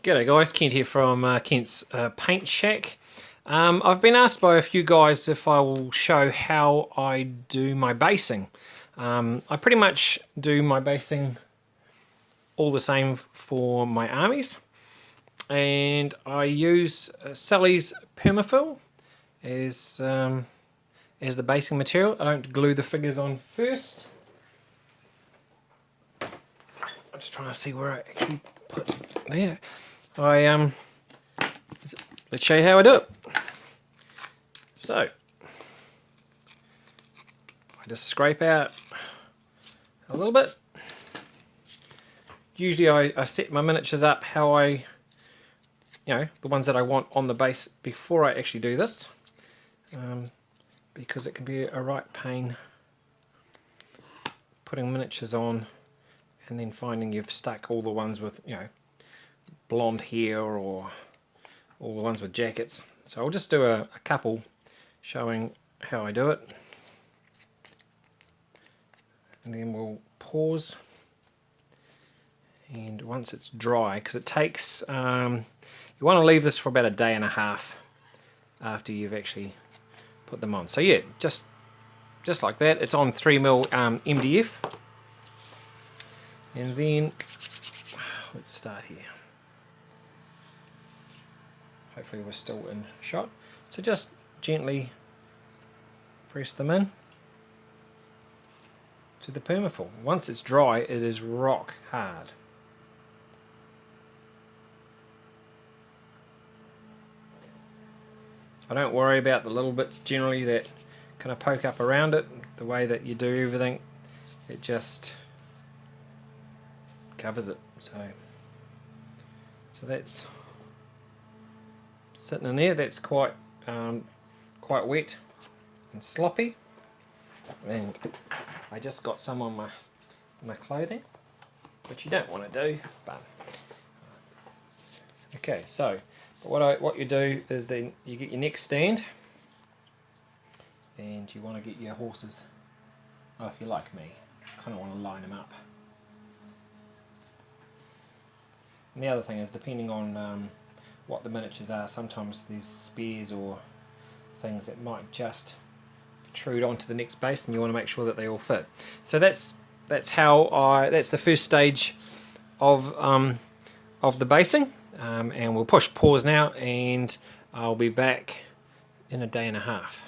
G'day guys, Kent here from Kent's Paint Shack. I've been asked by a few guys if I will show how I do my basing. I pretty much do my basing all the same for my armies, and I use Sally's Permafill as the basing material. I don't glue the figures on first. I'm just trying to see where I actually put there. Let's show you how I do it. So I just scrape out a little bit. Usually I set my miniatures up how the ones that I want on the base before I actually do this, because it can be a right pain putting miniatures on and then finding you've stuck all the ones with blonde hair or all the ones with jackets. So I'll just do a couple showing how I do it, and then we'll pause. And once it's dry, because it takes you want to leave this for about a day and a half after you've actually put them on. So yeah, just like that. It's on 3mm MDF, and then let's start here. Hopefully we're still in shot. So just gently press them in to the Permafill. Once it's dry, it is rock hard. I don't worry about the little bits generally that kind of poke up around it. The way that you do everything, it just covers it. So that's sitting in there. That's quite wet and sloppy, and I just got some on my clothing, which you don't want to do. But okay, so what you do is then you get your next stand, and you want to get your horses. Well, if you're like me, kind of want to line them up. And the other thing is, depending on what the miniatures are, sometimes there's spears or things that might just protrude onto the next base, and you want to make sure that they all fit. So that's the first stage of the basing, and we'll push pause now, and I'll be back in a day and a half.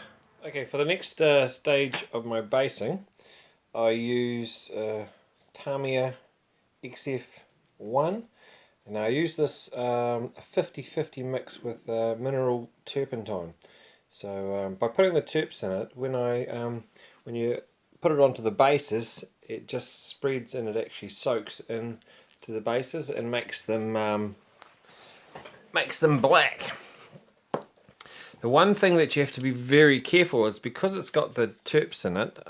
Okay, for the next stage of my basing, I use Tamiya XF1. And I use this a 50-50 mix with mineral turpentine. So by putting the terps in it, when you put it onto the bases, it just spreads and it actually soaks into the bases and makes them black. The one thing that you have to be very careful is, because it's got the terps in it,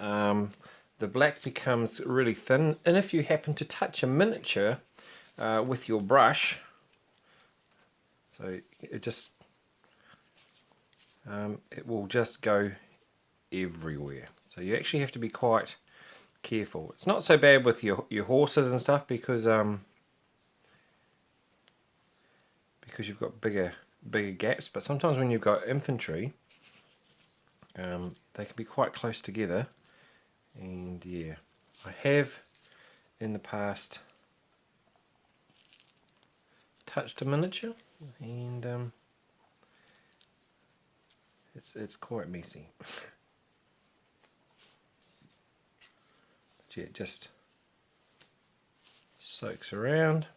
the black becomes really thin, and if you happen to touch a miniature with your brush, so it will just go everywhere. So you actually have to be quite careful. It's not so bad with your horses and stuff, because you've got bigger gaps, but sometimes when you've got infantry, they can be quite close together. And yeah, I have in the past touched a miniature, and it's quite messy. But yeah, it just soaks around.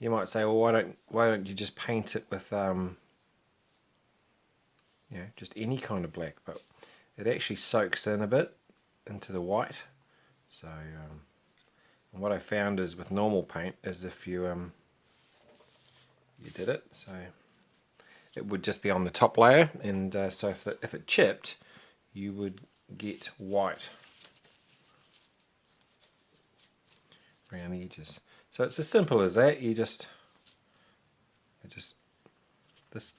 You might say, well, why don't you just paint it with just any kind of black? But it actually soaks in a bit into the white. So and what I found is, with normal paint, is if you did it, so it would just be on the top layer, and so if it chipped, you would get white around the edges. So it's as simple as that. This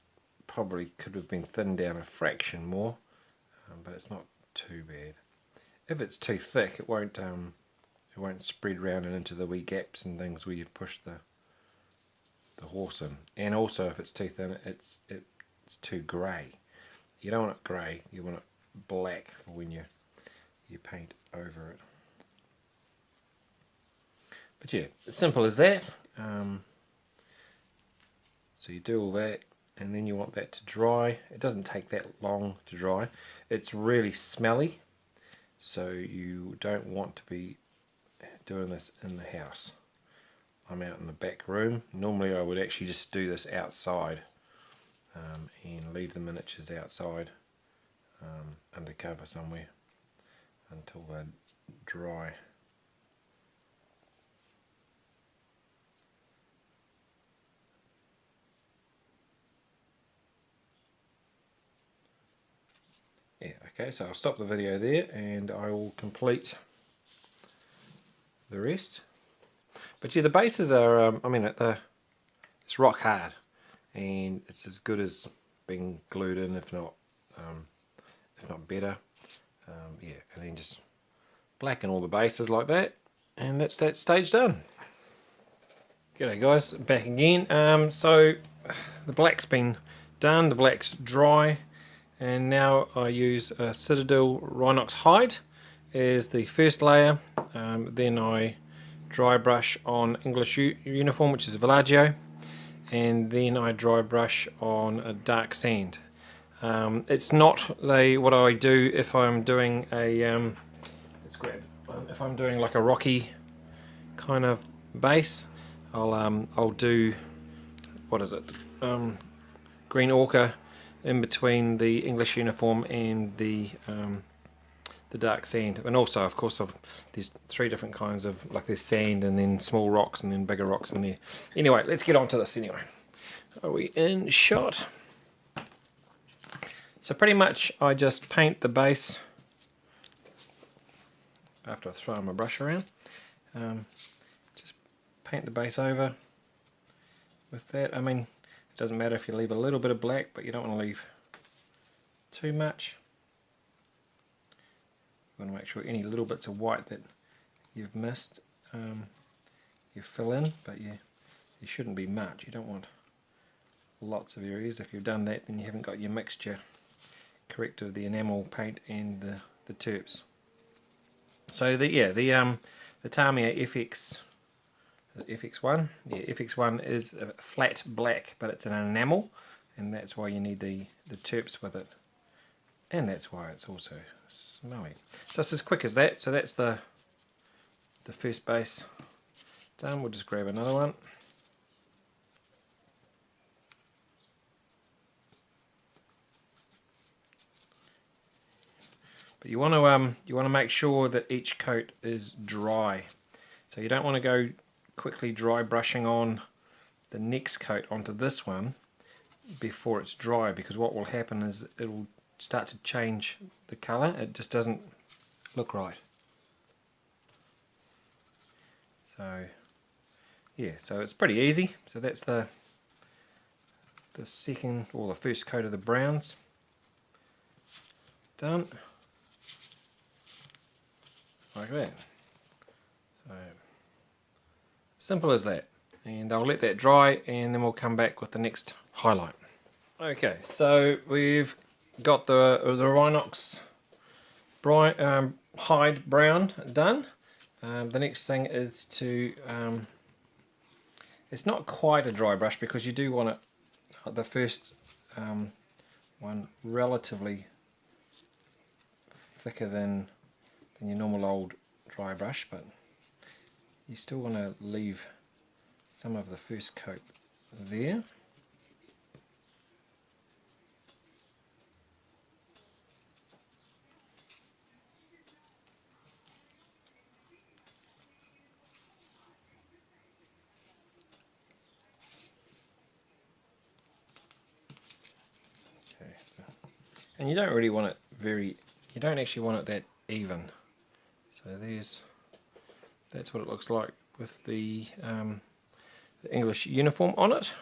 probably could have been thinned down a fraction more, but it's not too bad. If it's too thick, it won't it won't spread round and into the wee gaps and things where you've pushed the horse in. And also if it's too thin, it's too grey. You don't want it grey, you want it black for when you paint over it. But yeah, as simple as that. So you do all that, and then you want that to dry. It doesn't take that long to dry. It's really smelly, so you don't want to be doing this in the house. I'm out in the back room. Normally I would actually just do this outside and leave the miniatures outside under cover somewhere until they're dry. Yeah, okay, so I'll stop the video there and I will complete the rest. But yeah, the bases are, I mean, it's rock hard, and it's as good as being glued in, if not better. Yeah, and then just blacken all the bases like that, and that's that stage done. G'day guys, back again. So the black's been done, the black's dry, and now I use a Citadel Rhinox hide as the first layer. Then I dry brush on English uniform, which is Villaggio, and then I dry brush on a dark sand. It's not what I do if I'm doing a if I'm doing like a rocky kind of base. I'll do, what is it, green ochre in between the English uniform and the dark sand. And also, of course, there's three different kinds of, like there's sand and then small rocks and then bigger rocks in there. Anyway, let's get on to this anyway. Are we in shot? So pretty much I just paint the base after I throw my brush around. Just paint the base over with that. I mean, it doesn't matter if you leave a little bit of black, but you don't want to leave too much. You want to make sure any little bits of white that you've missed, you fill in, but you shouldn't be much. You don't want lots of areas. If you've done that, then you haven't got your mixture correct of the enamel paint and the terps. So the Tamiya FX1, yeah, FX1 is a flat black, but it's an enamel, and that's why you need the terps with it, and that's why it's also smelly. So it's as quick as that. So that's the first base done. We'll just grab another one. But you want to make sure that each coat is dry. So you don't want to go quickly dry brushing on the next coat onto this one before it's dry, because what will happen is it will start to change the colour. It just doesn't look right. So yeah, so it's pretty easy. So that's the second or the first coat of the browns done. Like that. So simple as that. And I'll let that dry, and then we'll come back with the next highlight. Okay, so we've got the Rhinox hide brown done. The next thing is to, it's not quite a dry brush, because you do want it, the first one relatively thicker than your normal old dry brush, but you still want to leave some of the first coat there. Okay, and you don't really want it you don't actually want it that even. So that's what it looks like with the English uniform on it.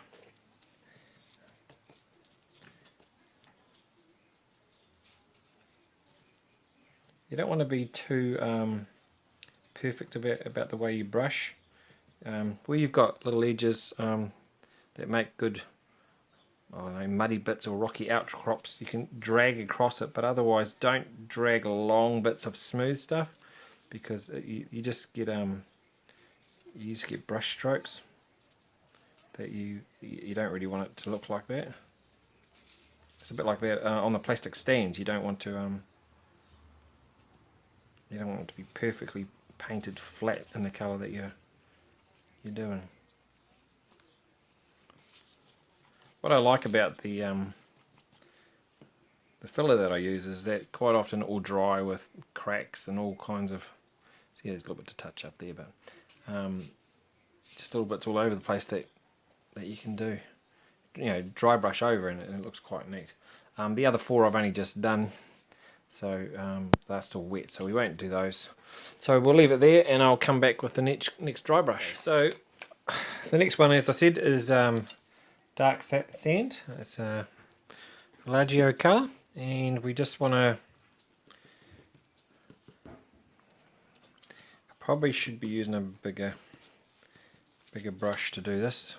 You don't want to be too perfect about the way you brush. Where you've got little edges that make good muddy bits or rocky outcrops, you can drag across it, but otherwise don't drag long bits of smooth stuff, because you just get brush strokes that you don't really want it to look like that. It's a bit like that on the plastic stands. You don't want it to be perfectly painted flat in the colour that you're doing. What I like about the filler that I use is that quite often it will dry with cracks and all kinds of, see, there's a little bit to touch up there, but just little bits all over the place that you can do, dry brush over, and it looks quite neat. The other 4 I've only just done, so they're still wet, so we won't do those. So we'll leave it there, and I'll come back with the next dry brush. So the next one, as I said, is dark sand. It's a Villaggio colour, and we just want to, probably should be using a bigger brush to do this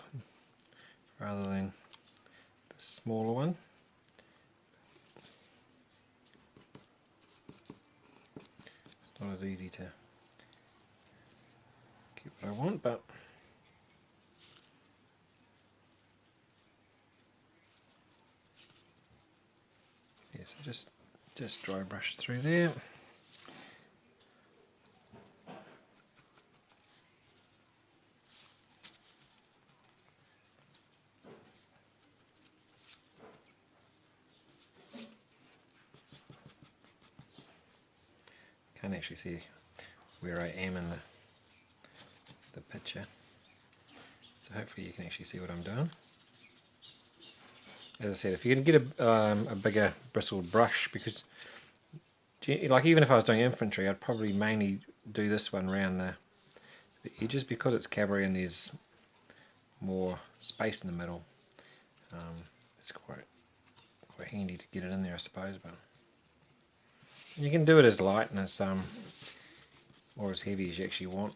rather than the smaller one. It's not as easy to get what I want, but yeah, so just dry brush through there. Can't actually see where I am in the picture, so hopefully you can actually see what I'm doing. As I said, if you can get a bigger bristled brush, because like even if I was doing infantry, I'd probably mainly do this one around the edges, because it's cavalry and there's more space in the middle. It's quite handy to get it in there, I suppose, but you can do it as light and as or as heavy as you actually want.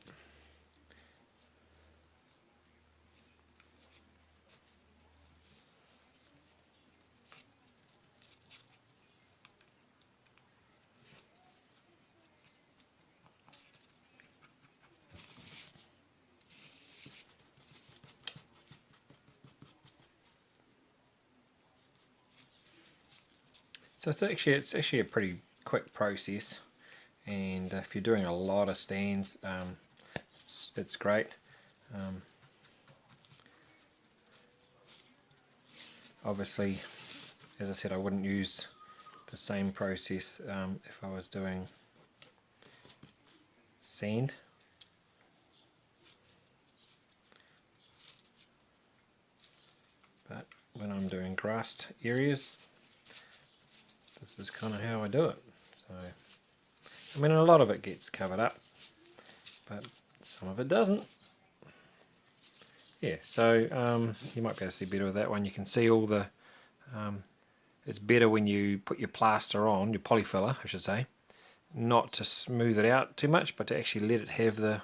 So it's actually a pretty quick process, and if you're doing a lot of stands, it's great. Obviously, as I said, I wouldn't use the same process if I was doing sand. But when I'm doing grassed areas, this is kind of how I do it. So, I mean, a lot of it gets covered up, but some of it doesn't. Yeah, so you might be able to see better with that one. You can see all the, it's better when you put your plaster on, your polyfiller I should say, not to smooth it out too much, but to actually let it have the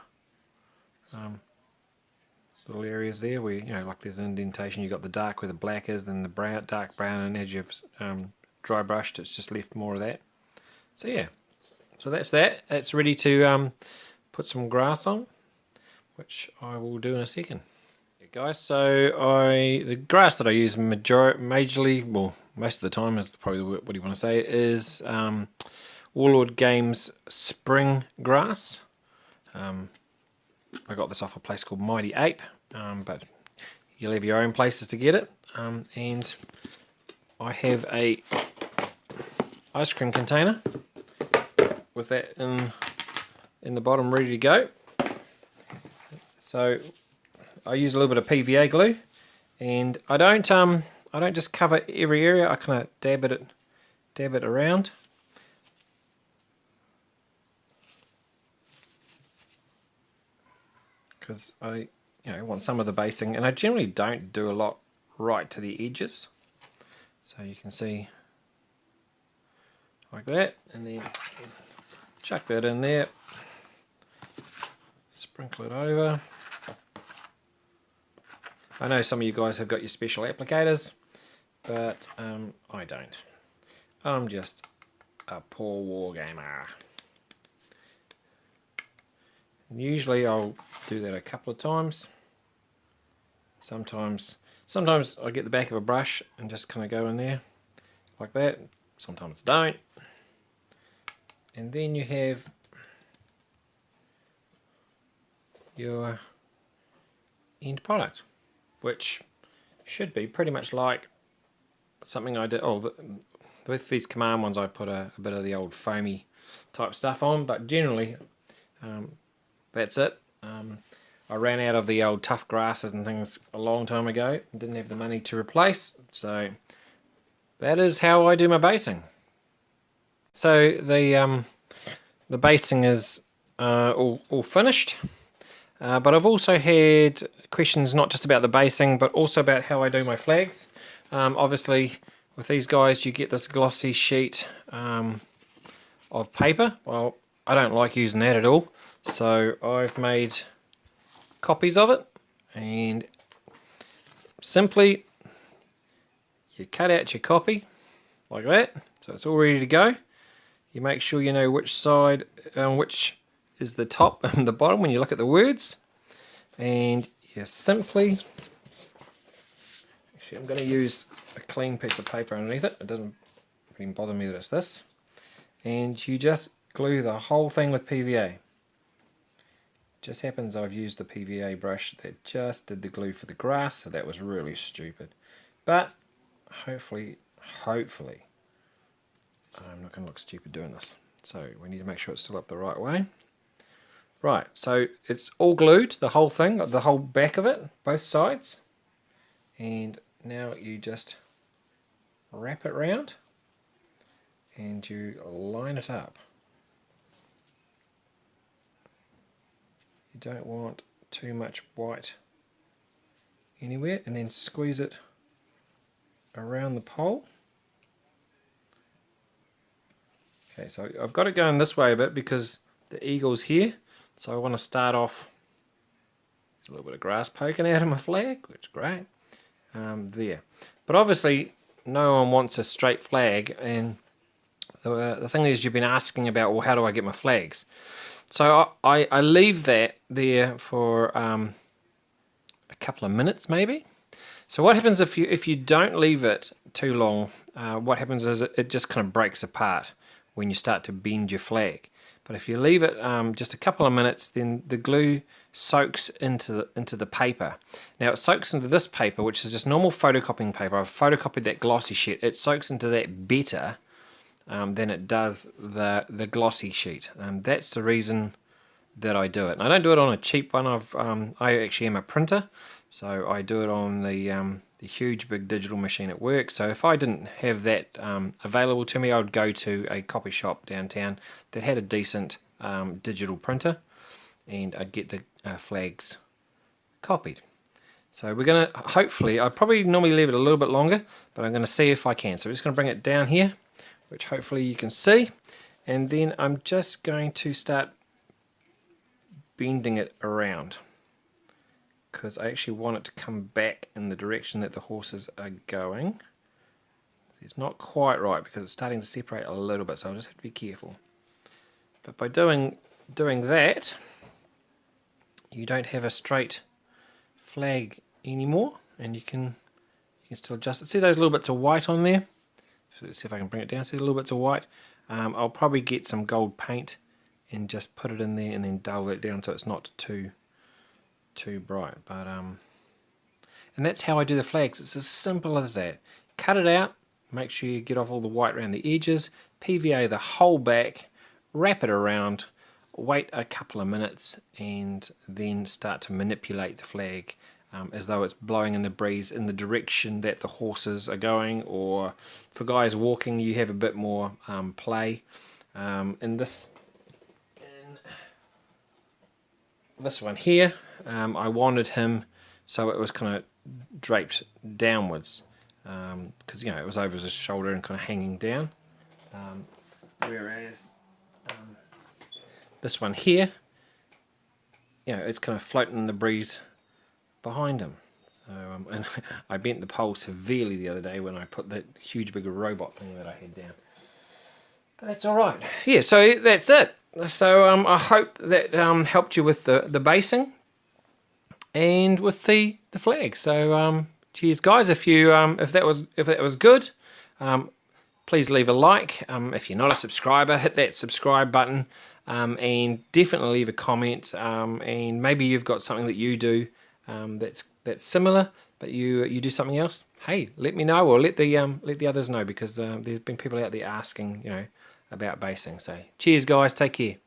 little areas there where, like there's an indentation, you've got the dark where the black is, then the brown, dark brown, and as you've dry brushed, it's just left more of that. So yeah, so that's that. It's ready to put some grass on, which I will do in a second. Okay, guys, so the grass that I use majorly, well, most of the time is probably what you want to say, is Warlord Games spring grass. I got this off a place called Mighty Ape, but you'll have your own places to get it. And I have a ice cream container with that in the bottom ready to go. So I use a little bit of PVA glue, and I don't just cover every area. I kind of dab it around. Because I want some of the basing, and I generally don't do a lot right to the edges. So you can see like that, and then chuck that in there, Sprinkle it over. I know some of you guys have got your special applicators, but I don't. I'm just a poor wargamer. And usually I'll do that a couple of times. Sometimes I get the back of a brush and just kind of go in there like that. Sometimes don't. And then you have your end product, which should be pretty much like something I did. With these command ones I put a bit of the old foamy type stuff on, but generally that's it. I ran out of the old tough grasses and things a long time ago and didn't have the money to replace, so that is how I do my basing. So the basing is all finished, but I've also had questions not just about the basing but also about how I do my flags. Obviously with these guys you get this glossy sheet of paper. Well, I don't like using that at all, so I've made copies of it, and simply you cut out your copy like that, so it's all ready to go. You make sure you know which side which is the top and the bottom when you look at the words, and you simply, actually I'm going to use a clean piece of paper underneath it, it doesn't even bother me that it's this, and you just glue the whole thing with PVA. Just happens I've used the PVA brush that just did the glue for the grass, so that was really stupid. But hopefully I'm not going to look stupid doing this. So we need to make sure it's still up the right way. Right, so it's all glued, the whole thing, the whole back of it, both sides. And now you just wrap it round and you line it up. You don't want too much white anywhere, and then squeeze it around the pole. Okay, so I've got it going this way a bit because the eagle's here, so I want to start off a little bit of grass poking out of my flag, which is great, there. But obviously no one wants a straight flag, and the thing is you've been asking about, well, how do I get my flags? So I leave that there for a couple of minutes maybe. So what happens if you don't leave it too long, what happens is it just kind of breaks apart when you start to bend your flag. But if you leave it just a couple of minutes, then the glue soaks into the paper. Now it soaks into this paper, which is just normal photocopying paper. I've photocopied that glossy sheet. It soaks into that better than it does the glossy sheet. That's the reason that I do it. And I don't do it on a cheap one. I actually am a printer, so I do it on the huge big digital machine at work. So if I didn't have that available to me, I would go to a copy shop downtown that had a decent digital printer, and I'd get the flags copied. So we're going to, hopefully, I'd probably normally leave it a little bit longer, but I'm going to see if I can. So we're just going to bring it down here, which hopefully you can see, and then I'm just going to start bending it around because I actually want it to come back in the direction that the horses are going. It's not quite right because it's starting to separate a little bit, so I'll just have to be careful. But by doing that, you don't have a straight flag anymore, and you can still adjust it. See those little bits of white on there? So let's see if I can bring it down. See the little bits of white? I'll probably get some gold paint and just put it in there and then dull it down so it's not too bright. But and that's how I do the flags. It's as simple as that. Cut it out, make sure you get off all the white around the edges, PVA the whole back, wrap it around, wait a couple of minutes, and then start to manipulate the flag as though it's blowing in the breeze in the direction that the horses are going, or for guys walking you have a bit more play. In this one here, I wanted him so it was kind of draped downwards, because it was over his shoulder and kind of hanging down, whereas this one here, you know, it's kind of floating in the breeze behind him. So, and I bent the pole severely the other day when I put that huge big robot thing that I had down. But that's all right. Yeah, so that's it. So I hope that helped you with the basing and with the flag. So cheers, guys. If you if that was good, please leave a like. If you're not a subscriber, hit that subscribe button, and definitely leave a comment. And maybe you've got something that you do that's similar, but you do something else. Hey, let me know, or let the others know, because there's been people out there asking, you know, about basing. So cheers, guys. Take care.